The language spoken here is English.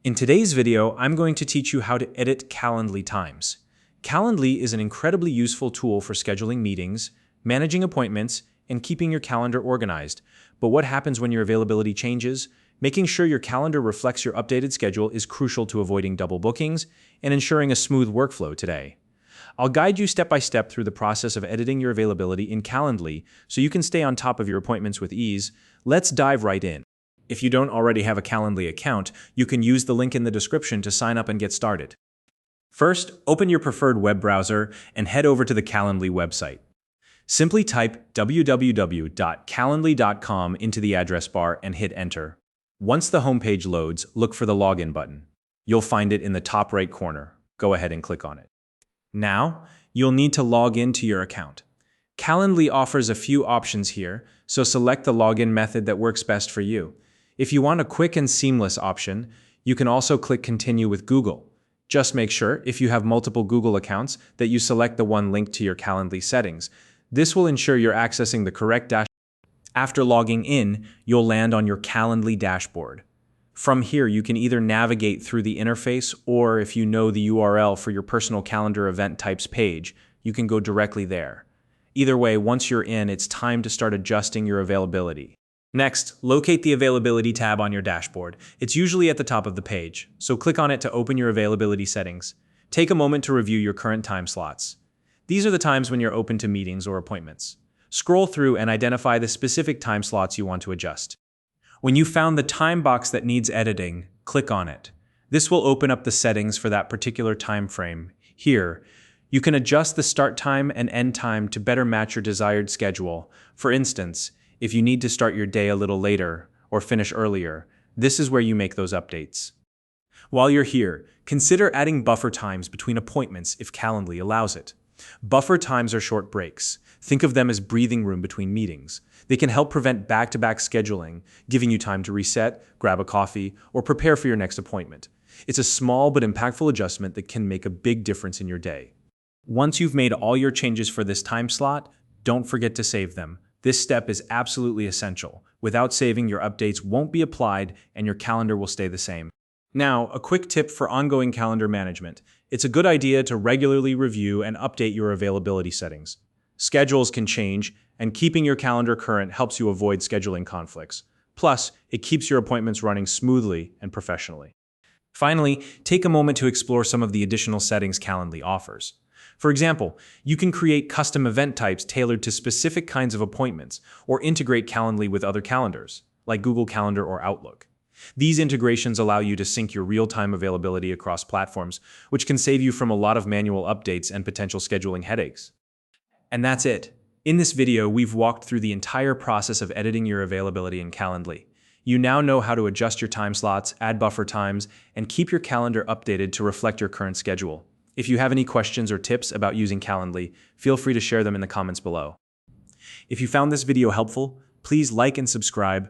In today's video, I'm going to teach you how to edit Calendly times. Calendly is an incredibly useful tool for scheduling meetings, managing appointments, and keeping your calendar organized. But what happens when your availability changes? Making sure your calendar reflects your updated schedule is crucial to avoiding double bookings and ensuring a smooth workflow today. I'll guide you step by step through the process of editing your availability in Calendly so you can stay on top of your appointments with ease. Let's dive right in. If you don't already have a Calendly account, you can use the link in the description to sign up and get started. First, open your preferred web browser and head over to the Calendly website. Simply type www.calendly.com into the address bar and hit enter. Once the homepage loads, look for the login button. You'll find it in the top right corner. Go ahead and click on it. Now, you'll need to log into your account. Calendly offers a few options here, so select the login method that works best for you. If you want a quick and seamless option, you can also click Continue with Google. Just make sure, if you have multiple Google accounts, that you select the one linked to your Calendly settings. This will ensure you're accessing the correct dashboard. After logging in, you'll land on your Calendly dashboard. From here, you can either navigate through the interface, or if you know the URL for your personal calendar event types page, you can go directly there. Either way, once you're in, it's time to start adjusting your availability. Next, locate the Availability tab on your dashboard. It's usually at the top of the page, so click on it to open your availability settings. Take a moment to review your current time slots. These are the times when you're open to meetings or appointments. Scroll through and identify the specific time slots you want to adjust. When you've found the time box that needs editing, click on it. This will open up the settings for that particular time frame. Here, you can adjust the start time and end time to better match your desired schedule. For instance, if you need to start your day a little later or finish earlier, this is where you make those updates. While you're here, consider adding buffer times between appointments if Calendly allows it. Buffer times are short breaks. Think of them as breathing room between meetings. They can help prevent back-to-back scheduling, giving you time to reset, grab a coffee, or prepare for your next appointment. It's a small but impactful adjustment that can make a big difference in your day. Once you've made all your changes for this time slot, don't forget to save them. This step is absolutely essential. Without saving, your updates won't be applied and your calendar will stay the same. Now, a quick tip for ongoing calendar management. It's a good idea to regularly review and update your availability settings. Schedules can change, and keeping your calendar current helps you avoid scheduling conflicts. Plus, it keeps your appointments running smoothly and professionally. Finally, take a moment to explore some of the additional settings Calendly offers. For example, you can create custom event types tailored to specific kinds of appointments, or integrate Calendly with other calendars, like Google Calendar or Outlook. These integrations allow you to sync your real-time availability across platforms, which can save you from a lot of manual updates and potential scheduling headaches. And that's it. In this video, we've walked through the entire process of editing your availability in Calendly. You now know how to adjust your time slots, add buffer times, and keep your calendar updated to reflect your current schedule. If you have any questions or tips about using Calendly, feel free to share them in the comments below. If you found this video helpful, please like and subscribe.